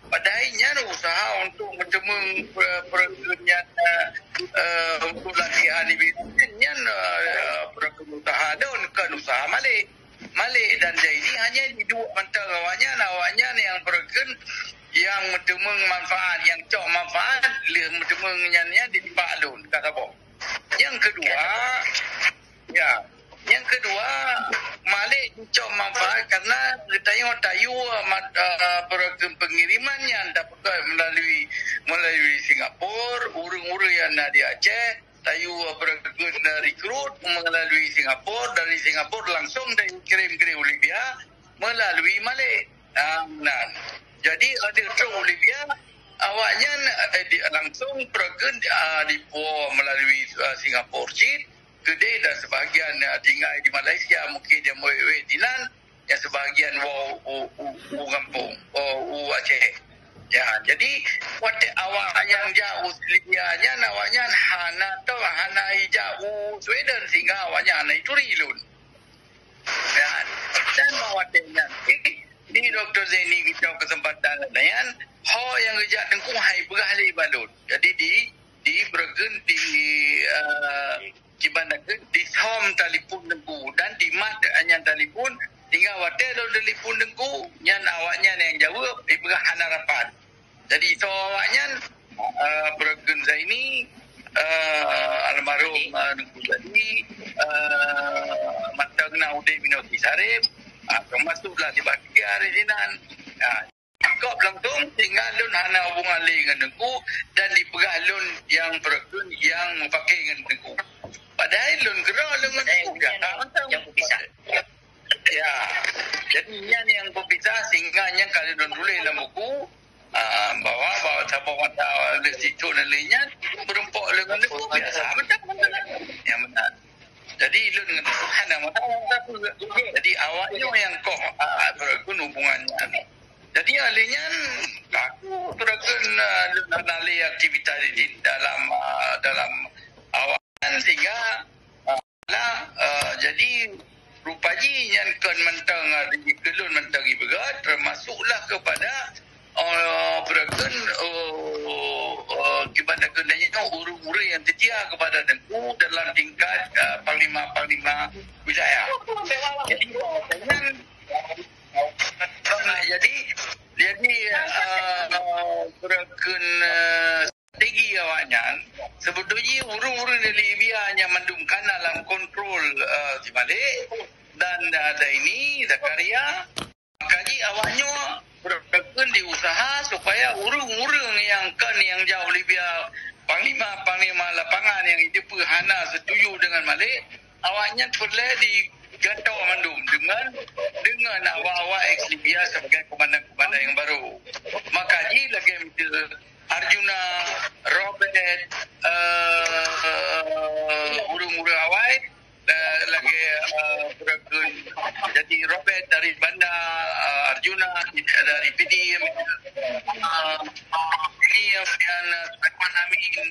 Padahal usaha untuk menjemeng perkenian untuk latihan ini usaha daun kan usaha Malik dan jadi hanya di dua mentang awaknya yang perken yang menjemeng manfaat yang cok manfaat menjemengnya di Pak Lun kata Bob. Yang kedua Malik cok manfaat karena tayu pengirimannya dapat melalui Singapura, urung-urung yang di Aceh, tayu rekrut melalui Singapura, dari Singapura langsung dikirim Olivia melalui Malik. Jadi ada ke Olivia awaknya langsung pergi di melalui Singapura Seed gede dan sebahagian tinggal di Malaysia mungkin dia mau dinan yang sebahagian kampung Aceh. Ya, jadi waktu awak yang jauh Libianya awaknya hana jauh Sweden sehingga awaknya hana itu rilun. Ya, dan bawatnya di Dr. Zaini kita kesempatan lain yang kerja tengkung hai berahli balun. Jadi di bergen di Cibandakan di home telefon dengku dan di mat hanya telefon tinggal wadah lo telefon dengku yang awaknya yang jawab di berahan harapan. Jadi so awaknya bergen Zaini almarhum dengku tadi matangna udah minoti sarip termasuklah di bagi hari dinan. Kau langsung tinggal lun hana hubungan dengan dengku dan di perah lun yang bergen yang memakai dengan dengku. Padahal lun gerak dengan juga yang berpisah. Ya, jadi yang berpisah sehingga kalau lun tulis dalam buku bahawa sabuk mata situ dan lainnya berempuk dengan itu biasa macam yang benar. Jadi lun dengan Tuhan jadi awaknya yang kau bergun hubungannya. Jadi alihnya aku terkena mengenali aktivitas di dalam awalan sehingga jadi rupanya yang kan mentang di kelun mentang ibarat termasuklah kepada bergen kepada kendanya urus-urus yang setia kepada dengku dalam tingkat panglima wilayah. Jadi bergen strategi awaknya sebetulnya urus-urus di Libya hanya mendungkan dalam kontrol si Malik dan ada ini Zakaria makanya awaknya bergen diusaha supaya urus-urus yang jauh Libya panglima lapangan yang itu hana setuju dengan Malik awaknya perlu digantau mandum dengan awak-awak ex-Libya sebagai komandan-komandan yang baru. Makanya lagi Arjuna, Robert, urung-urung awak lagi bergen. Jadi Robert dari Bandar, Arjuna dari PDM, ini yang Tuan Amin.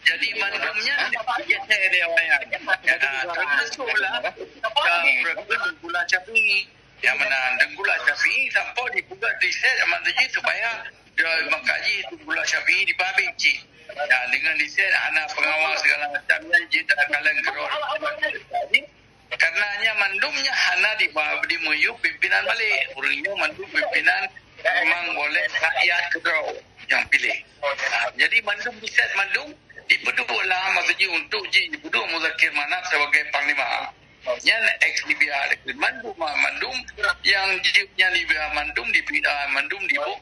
Jadi mandumnya saya riwayat. Termasuklah Denggula Capi yang mana Denggula Capi sampai dibuka di set amandaji supaya mengkaji Denggula Capi di Babinci. Dengan di set anak pengawal segala macamnya jika kalian kerol. Karenanya mandumnya hana di meyuk pimpinan balik. Urangnya mandum pimpinan memang oleh rakyat kerol yang pilih. Jadi mandum di set mandum dipedulah maksudnya untuk dipedu Muzakir Manaf sebagai panglima. Yang ex-Libya mandum yang jibnya Libya mandum dipindah mandum dibuk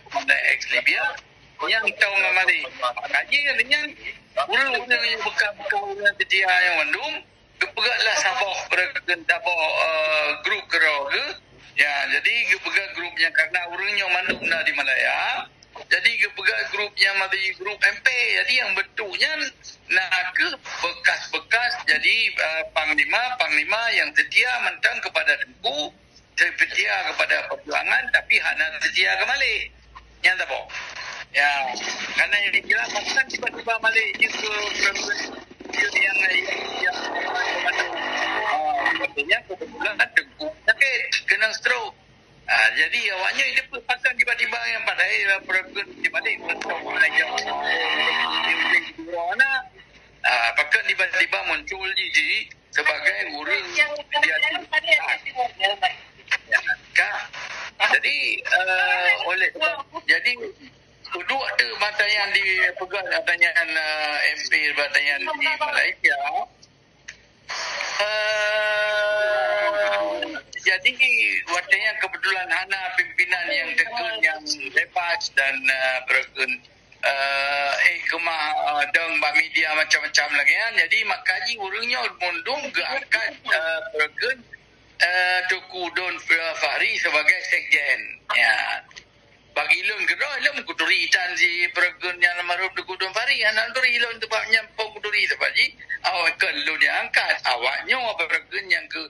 kepada ex-Libya yang tahu ngamali. Makanya dengan urang yang bekas dia yang mandum kepegatlah sabah grup kerau ke. Ya, jadi kepegat grupnya karena urangnya mandum di Malaya. Jadi kepegat grupnya mati grup MP. Jadi yang betulnya nak ke bekas-bekas jadi panglima yang setia mentang kepada dengku, setia kepada perjuangan tapi hanya setia ke Malik. Yang tak ya, karena yang dijelaskan tiba-tiba Malik itu yang Tengku sakit, kena stroke. Jadi awaknya dia akan tiba-tiba yang pada perken dibalik mana bahkan tiba-tiba muncul jadi sebagai urang dia jadi oleh jadi kedua tu batayan dipegang batayan MP batayan di Malaysia jadi batayan kebetulan hana pimpinan yang tegun yang bebas dan berkun kemah deng media macam-macam lagi kan jadi makanya urangnya mundung geangkat berkun Tuku Don Fahri sebagai sekjen ya bagi ilun kedua ilun kuduri dan si berkun yang marup Tuku Don Fahri anak duri ilun tu banyak kuduri sebagai awak kelun yang angkat awaknya berkun yang ke